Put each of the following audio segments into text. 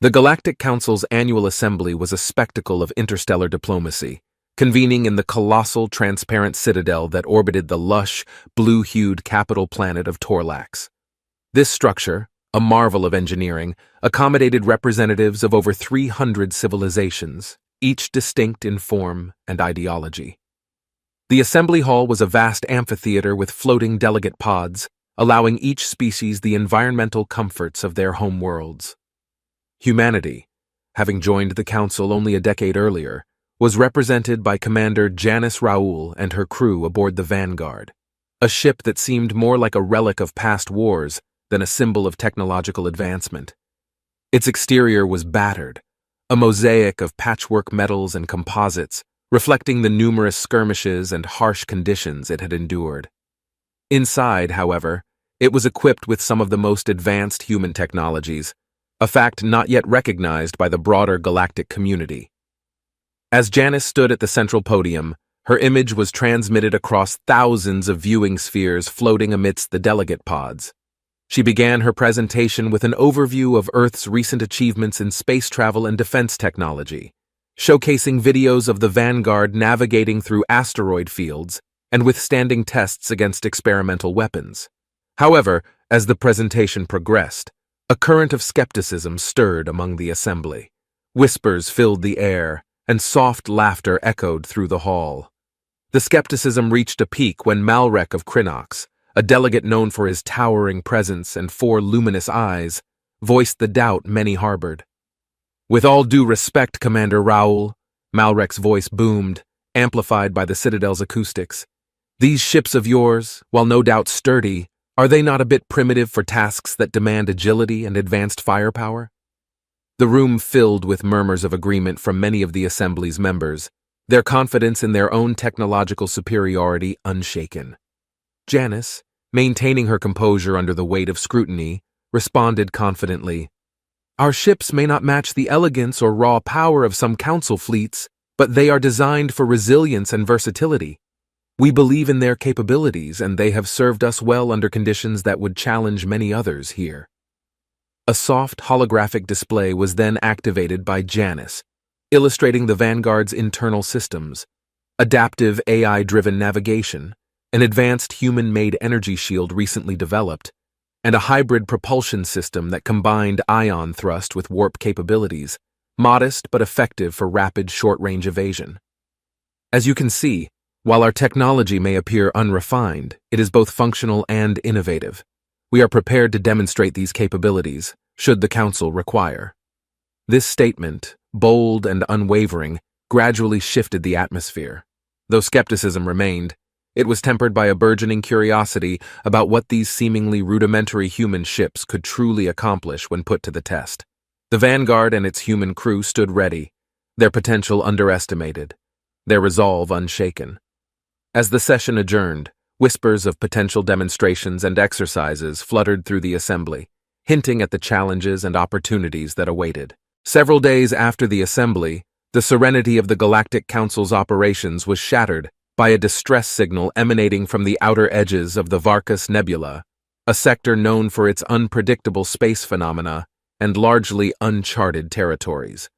The Galactic Council's annual assembly was a spectacle of interstellar diplomacy, convening in the colossal transparent citadel that orbited the lush, blue-hued capital planet of Torlax. This structure, a marvel of engineering, accommodated representatives of over 300 civilizations, each distinct in form and ideology. The assembly hall was a vast amphitheater with floating delegate pods, allowing each species the environmental comforts of their home worlds. Humanity, having joined the Council only a decade earlier, was represented by Commander Janice Raoul and her crew aboard the Vanguard, a ship that seemed more like a relic of past wars than a symbol of technological advancement. Its exterior was battered, a mosaic of patchwork metals and composites, reflecting the numerous skirmishes and harsh conditions it had endured. Inside, however, it was equipped with some of the most advanced human technologies, a fact not yet recognized by the broader galactic community. As Janice stood at the central podium, her image was transmitted across thousands of viewing spheres floating amidst the delegate pods. She began her presentation with an overview of Earth's recent achievements in space travel and defense technology, showcasing videos of the Vanguard navigating through asteroid fields and withstanding tests against experimental weapons. However, as the presentation progressed, a current of skepticism stirred among the assembly. Whispers filled the air, and soft laughter echoed through the hall. The skepticism reached a peak when Malrek of Krinox, a delegate known for his towering presence and 4 luminous eyes, voiced the doubt many harbored. "With all due respect, Commander Raoul," Malrek's voice boomed, amplified by the Citadel's acoustics. "These ships of yours, while no doubt sturdy, are they not a bit primitive for tasks that demand agility and advanced firepower?" The room filled with murmurs of agreement from many of the Assembly's members, their confidence in their own technological superiority unshaken. Janice, maintaining her composure under the weight of scrutiny, responded confidently, "Our ships may not match the elegance or raw power of some council fleets, but they are designed for resilience and versatility. We believe in their capabilities, and they have served us well under conditions that would challenge many others here." A soft holographic display was then activated by Janice, illustrating the Vanguard's internal systems, adaptive AI-driven navigation, an advanced human-made energy shield recently developed, and a hybrid propulsion system that combined ion thrust with warp capabilities, modest but effective for rapid short-range evasion. As you can see, while our technology may appear unrefined, it is both functional and innovative. We are prepared to demonstrate these capabilities, should the Council require. This statement, bold and unwavering, gradually shifted the atmosphere. Though skepticism remained, it was tempered by a burgeoning curiosity about what these seemingly rudimentary human ships could truly accomplish when put to the test. The Vanguard and its human crew stood ready, their potential underestimated, their resolve unshaken. As the session adjourned, whispers of potential demonstrations and exercises fluttered through the assembly, hinting at the challenges and opportunities that awaited. Several days after the assembly, the serenity of the Galactic Council's operations was shattered by a distress signal emanating from the outer edges of the Varkas Nebula, a sector known for its unpredictable space phenomena and largely uncharted territories.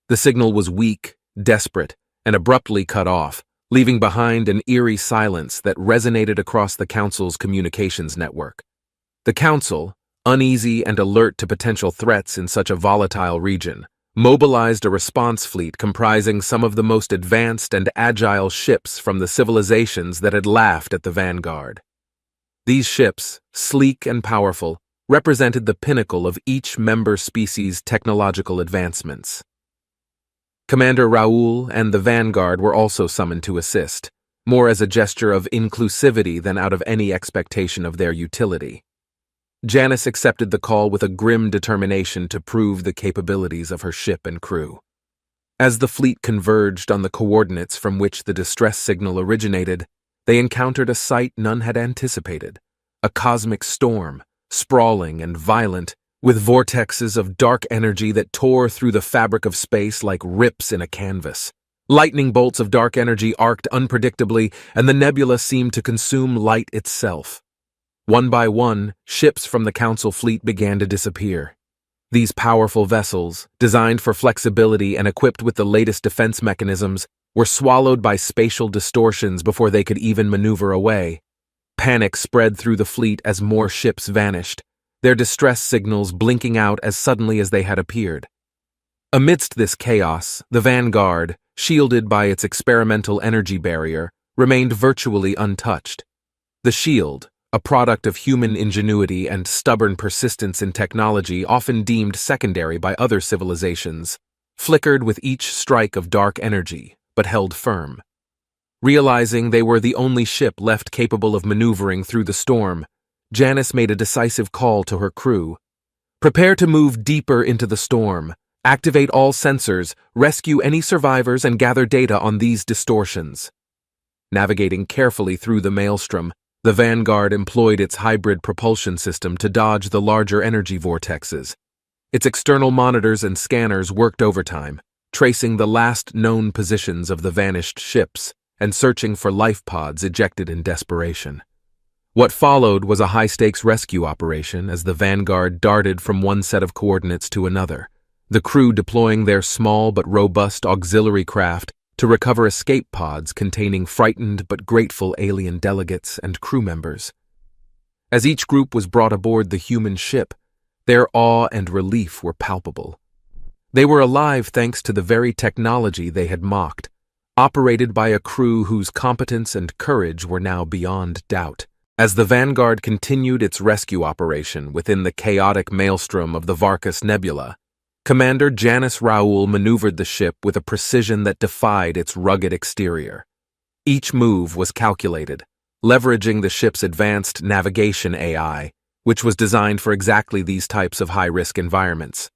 The signal was weak, desperate, and abruptly cut off, leaving behind an eerie silence that resonated across the Council's communications network. The Council, uneasy and alert to potential threats in such a volatile region, mobilized a response fleet comprising some of the most advanced and agile ships from the civilizations that had laughed at the Vanguard. These ships, sleek and powerful, represented the pinnacle of each member species' technological advancements. Commander Raoul and the Vanguard were also summoned to assist, more as a gesture of inclusivity than out of any expectation of their utility. Janice accepted the call with a grim determination to prove the capabilities of her ship and crew. As the fleet converged on the coordinates from which the distress signal originated, they encountered a sight none had anticipated: a cosmic storm, sprawling and violent, with vortexes of dark energy that tore through the fabric of space like rips in a canvas. Lightning bolts of dark energy arced unpredictably, and the nebula seemed to consume light itself. One by one, ships from the Council fleet began to disappear. These powerful vessels, designed for flexibility and equipped with the latest defense mechanisms, were swallowed by spatial distortions before they could even maneuver away. Panic spread through the fleet as more ships vanished, their distress signals blinking out as suddenly as they had appeared. Amidst this chaos, the Vanguard, shielded by its experimental energy barrier, remained virtually untouched. The shield, a product of human ingenuity and stubborn persistence in technology often deemed secondary by other civilizations, flickered with each strike of dark energy, but held firm. Realizing they were the only ship left capable of maneuvering through the storm, Janice made a decisive call to her crew. Prepare to move deeper into the storm, activate all sensors, rescue any survivors, and gather data on these distortions. Navigating carefully through the maelstrom, the Vanguard employed its hybrid propulsion system to dodge the larger energy vortexes. Its external monitors and scanners worked overtime, tracing the last known positions of the vanished ships and searching for life pods ejected in desperation. What followed was a high-stakes rescue operation as the Vanguard darted from one set of coordinates to another, the crew deploying their small but robust auxiliary craft to recover escape pods containing frightened but grateful alien delegates and crew members. As each group was brought aboard the human ship, their awe and relief were palpable. They were alive thanks to the very technology they had mocked, operated by a crew whose competence and courage were now beyond doubt. As the Vanguard continued its rescue operation within the chaotic maelstrom of the Varkas Nebula, Commander Janice Raoul maneuvered the ship with a precision that defied its rugged exterior. Each move was calculated, leveraging the ship's advanced navigation AI, which was designed for exactly these types of high-risk environments.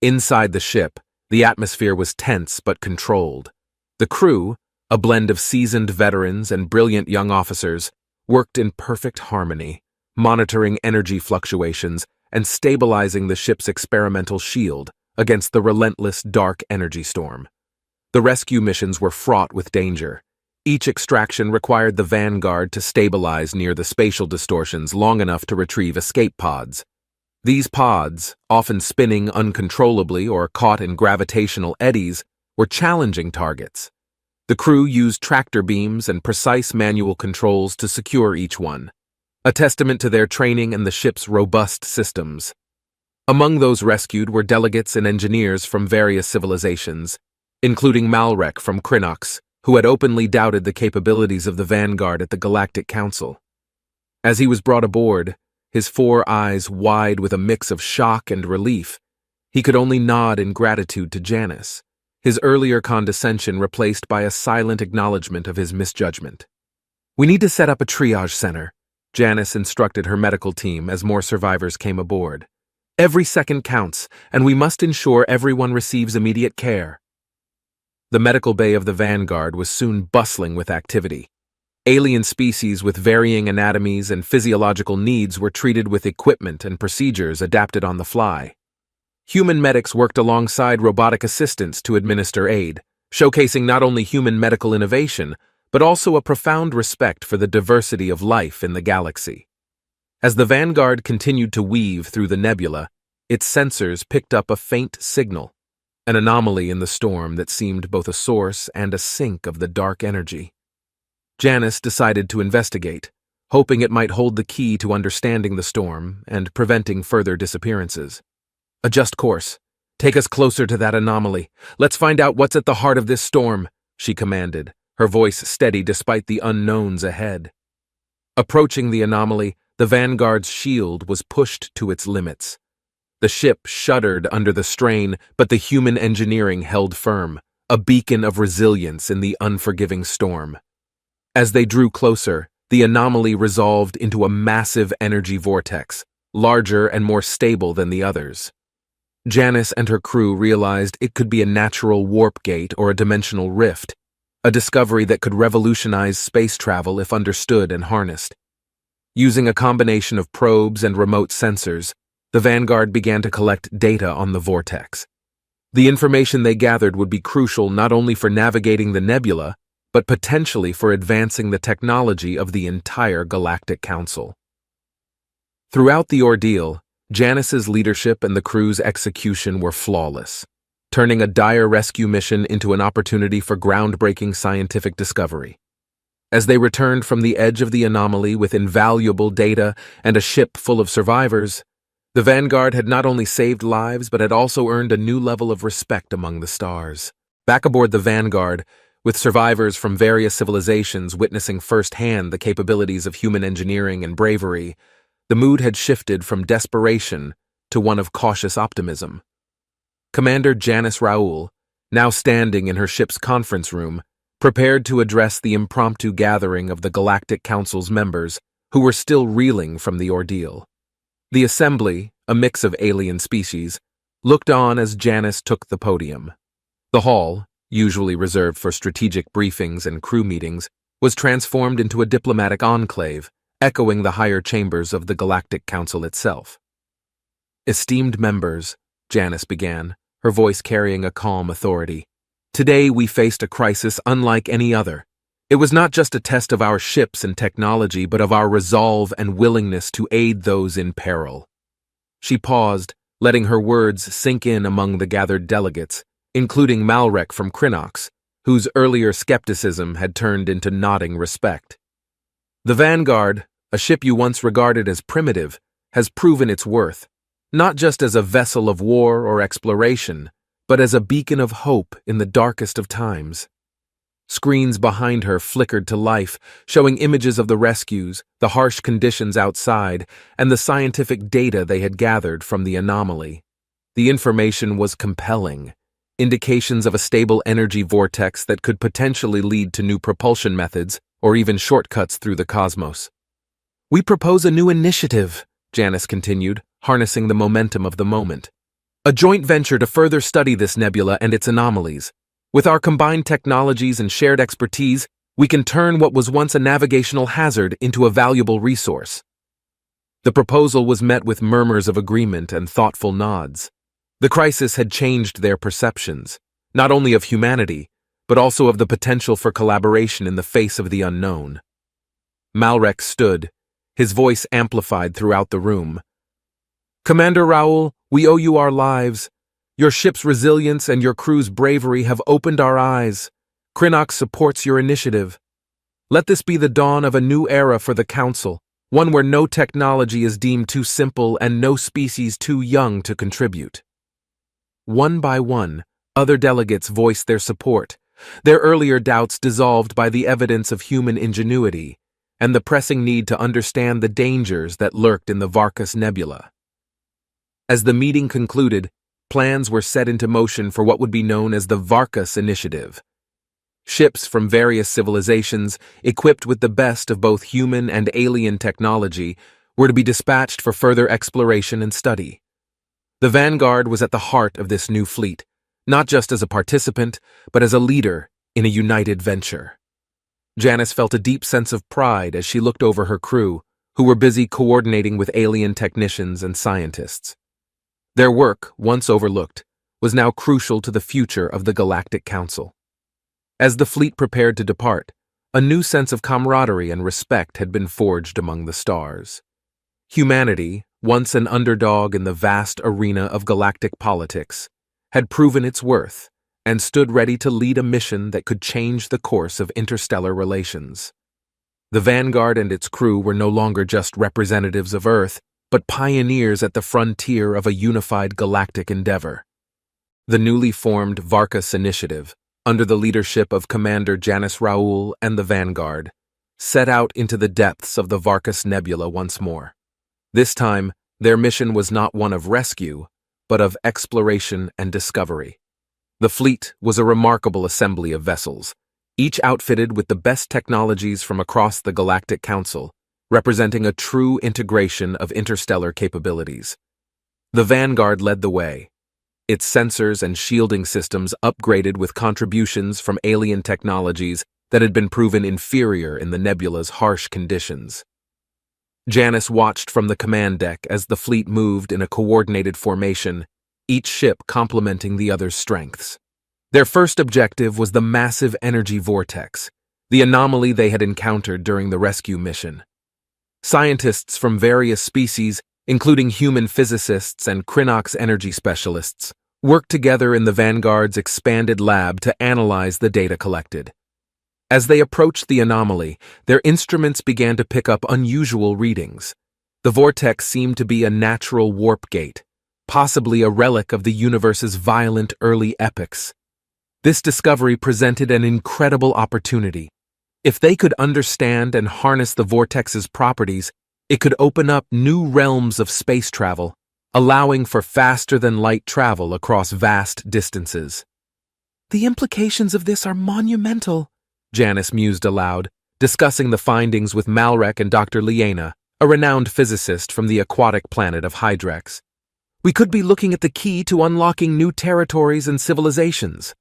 Inside the ship, the atmosphere was tense but controlled. The crew, a blend of seasoned veterans and brilliant young officers, worked in perfect harmony, monitoring energy fluctuations and stabilizing the ship's experimental shield against the relentless dark energy storm. The rescue missions were fraught with danger. Each extraction required the Vanguard to stabilize near the spatial distortions long enough to retrieve escape pods. These pods, often spinning uncontrollably or caught in gravitational eddies, were challenging targets. The crew used tractor beams and precise manual controls to secure each one, a testament to their training and the ship's robust systems. Among those rescued were delegates and engineers from various civilizations, including Malrek from Krynox, who had openly doubted the capabilities of the Vanguard at the Galactic Council. As he was brought aboard, his 4 eyes wide with a mix of shock and relief, he could only nod in gratitude to Janice, his earlier condescension replaced by a silent acknowledgement of his misjudgment. "We need to set up a triage center," Janice instructed her medical team as more survivors came aboard. "Every second counts, and we must ensure everyone receives immediate care." The medical bay of the Vanguard was soon bustling with activity. Alien species with varying anatomies and physiological needs were treated with equipment and procedures adapted on the fly. Human medics worked alongside robotic assistants to administer aid, showcasing not only human medical innovation, but also a profound respect for the diversity of life in the galaxy. As the Vanguard continued to weave through the nebula, its sensors picked up a faint signal, an anomaly in the storm that seemed both a source and a sink of the dark energy. Janice decided to investigate, hoping it might hold the key to understanding the storm and preventing further disappearances. "Adjust course. Take us closer to that anomaly. Let's find out what's at the heart of this storm," she commanded, her voice steady despite the unknowns ahead. Approaching the anomaly, the Vanguard's shield was pushed to its limits. The ship shuddered under the strain, but the human engineering held firm, a beacon of resilience in the unforgiving storm. As they drew closer, the anomaly resolved into a massive energy vortex, larger and more stable than the others. Janice and her crew realized it could be a natural warp gate or a dimensional rift, a discovery that could revolutionize space travel if understood and harnessed. Using a combination of probes and remote sensors, the Vanguard began to collect data on the vortex. The information they gathered would be crucial not only for navigating the nebula, but potentially for advancing the technology of the entire Galactic Council. Throughout the ordeal, Janice's leadership and the crew's execution were flawless, turning a dire rescue mission into an opportunity for groundbreaking scientific discovery. As they returned from the edge of the anomaly with invaluable data and a ship full of survivors, the Vanguard had not only saved lives but had also earned a new level of respect among the stars. Back aboard the Vanguard, with survivors from various civilizations witnessing firsthand the capabilities of human engineering and bravery, the mood had shifted from desperation to one of cautious optimism. Commander Janice Raoul, now standing in her ship's conference room, prepared to address the impromptu gathering of the Galactic Council's members, who were still reeling from the ordeal. The assembly, a mix of alien species, looked on as Janice took the podium. The hall, usually reserved for strategic briefings and crew meetings, was transformed into a diplomatic enclave, echoing the higher chambers of the Galactic Council itself. "Esteemed members," Janice began, her voice carrying a calm authority, "today we faced a crisis unlike any other. It was not just a test of our ships and technology, but of our resolve and willingness to aid those in peril." She paused, letting her words sink in among the gathered delegates, including Malrek from Krynox, whose earlier skepticism had turned into nodding respect. "The Vanguard, a ship you once regarded as primitive, has proven its worth, not just as a vessel of war or exploration, but as a beacon of hope in the darkest of times." Screens behind her flickered to life, showing images of the rescues, the harsh conditions outside, and the scientific data they had gathered from the anomaly. The information was compelling, indications of a stable energy vortex that could potentially lead to new propulsion methods or even shortcuts through the cosmos. "We propose a new initiative," Janice continued, harnessing the momentum of the moment. "A joint venture to further study this nebula and its anomalies. With our combined technologies and shared expertise, we can turn what was once a navigational hazard into a valuable resource." The proposal was met with murmurs of agreement and thoughtful nods. The crisis had changed their perceptions, not only of humanity, but also of the potential for collaboration in the face of the unknown. Malrek stood, his voice amplified throughout the room. "Commander Raoul, we owe you our lives. Your ship's resilience and your crew's bravery have opened our eyes. Krynox supports your initiative. Let this be the dawn of a new era for the Council, one where no technology is deemed too simple and no species too young to contribute." One by one, other delegates voiced their support, their earlier doubts dissolved by the evidence of human ingenuity and the pressing need to understand the dangers that lurked in the Varkas Nebula. As the meeting concluded, plans were set into motion for what would be known as the Varkas Initiative. Ships from various civilizations, equipped with the best of both human and alien technology, were to be dispatched for further exploration and study. The Vanguard was at the heart of this new fleet, not just as a participant, but as a leader in a united venture. Janice felt a deep sense of pride as she looked over her crew, who were busy coordinating with alien technicians and scientists. Their work, once overlooked, was now crucial to the future of the Galactic Council. As the fleet prepared to depart, a new sense of camaraderie and respect had been forged among the stars. Humanity, once an underdog in the vast arena of galactic politics, had proven its worth and stood ready to lead a mission that could change the course of interstellar relations. The Vanguard and its crew were no longer just representatives of Earth, but pioneers at the frontier of a unified galactic endeavor. The newly formed Varkas Initiative, under the leadership of Commander Janice Raoul and the Vanguard, set out into the depths of the Varkas Nebula once more. This time, their mission was not one of rescue, but of exploration and discovery. The fleet was a remarkable assembly of vessels, each outfitted with the best technologies from across the Galactic Council, representing a true integration of interstellar capabilities. The Vanguard led the way, its sensors and shielding systems upgraded with contributions from alien technologies that had been proven inferior in the nebula's harsh conditions. Janice watched from the command deck as the fleet moved in a coordinated formation, each ship complementing the other's strengths. Their first objective was the massive energy vortex, the anomaly they had encountered during the rescue mission. Scientists from various species including human physicists and Krynox energy specialists, worked together in the Vanguard's expanded lab to analyze the data collected. As they approached the anomaly, their instruments began to pick up unusual readings. The vortex seemed to be a natural warp gate, possibly a relic of the universe's violent early epochs. This discovery presented an incredible opportunity. If they could understand and harness the vortex's properties, it could open up new realms of space travel, allowing for faster-than-light travel across vast distances. "The implications of this are monumental," Janice mused aloud, discussing the findings with Malrek and Dr. Liena, a renowned physicist from the aquatic planet of Hydrex. "We could be looking at the key to unlocking new territories and civilizations."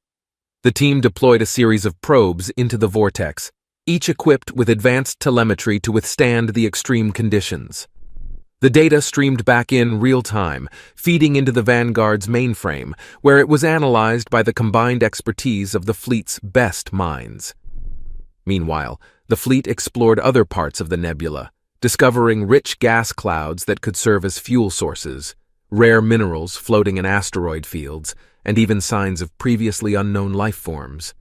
The team deployed a series of probes into the vortex, each equipped with advanced telemetry to withstand the extreme conditions. The data streamed back in real time, feeding into the Vanguard's mainframe, where it was analyzed by the combined expertise of the fleet's best minds. Meanwhile, the fleet explored other parts of the nebula, discovering rich gas clouds that could serve as fuel sources, rare minerals floating in asteroid fields, and even signs of previously unknown life forms.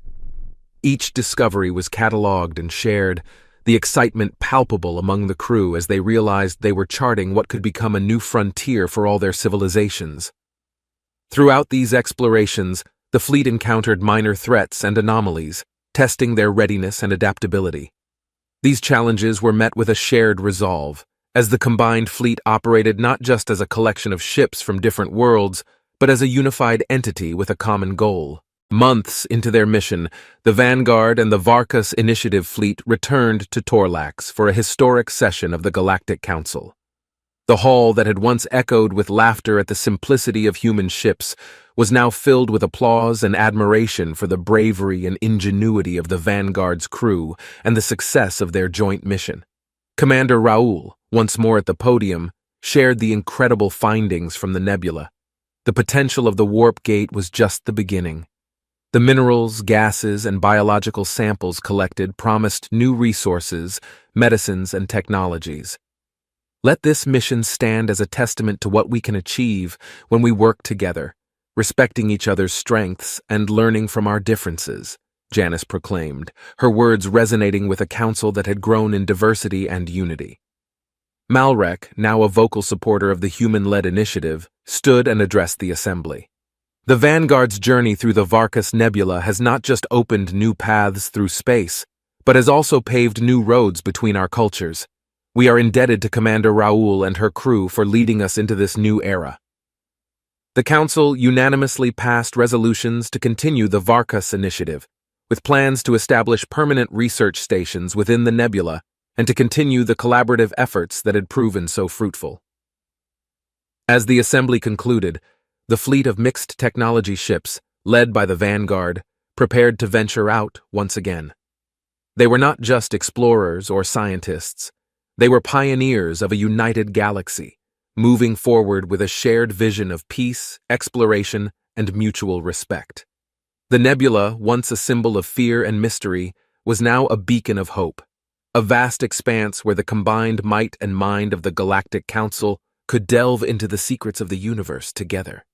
Each discovery was catalogued and shared, the excitement palpable among the crew as they realized they were charting what could become a new frontier for all their civilizations. Throughout these explorations, the fleet encountered minor threats and anomalies, testing their readiness and adaptability. These challenges were met with a shared resolve, as the combined fleet operated not just as a collection of ships from different worlds, but as a unified entity with a common goal. Months into their mission, the Vanguard and the Varkas Initiative fleet returned to Torlax for a historic session of the Galactic Council. The hall that had once echoed with laughter at the simplicity of human ships was now filled with applause and admiration for the bravery and ingenuity of the Vanguard's crew and the success of their joint mission. Commander Raoul, once more at the podium, shared the incredible findings from the nebula. The potential of the warp gate was just the beginning. The minerals, gases, and biological samples collected promised new resources, medicines, and technologies. Let this mission stand as a testament to what we can achieve when we work together, respecting each other's strengths and learning from our differences, Janice proclaimed, her words resonating with a council that had grown in diversity and unity. Malrek, now a vocal supporter of the human-led initiative, stood and addressed the assembly. The Vanguard's journey through the Varkas Nebula has not just opened new paths through space, but has also paved new roads between our cultures. We are indebted to Commander Raoul and her crew for leading us into this new era. The Council unanimously passed resolutions to continue the Varkas initiative, with plans to establish permanent research stations within the nebula and to continue the collaborative efforts that had proven so fruitful. As the assembly concluded, the fleet of mixed technology ships, led by the Vanguard, prepared to venture out once again. They were not just explorers or scientists. They were pioneers of a united galaxy, moving forward with a shared vision of peace, exploration, and mutual respect. The nebula, once a symbol of fear and mystery, was now a beacon of hope, a vast expanse where the combined might and mind of the Galactic Council could delve into the secrets of the universe together.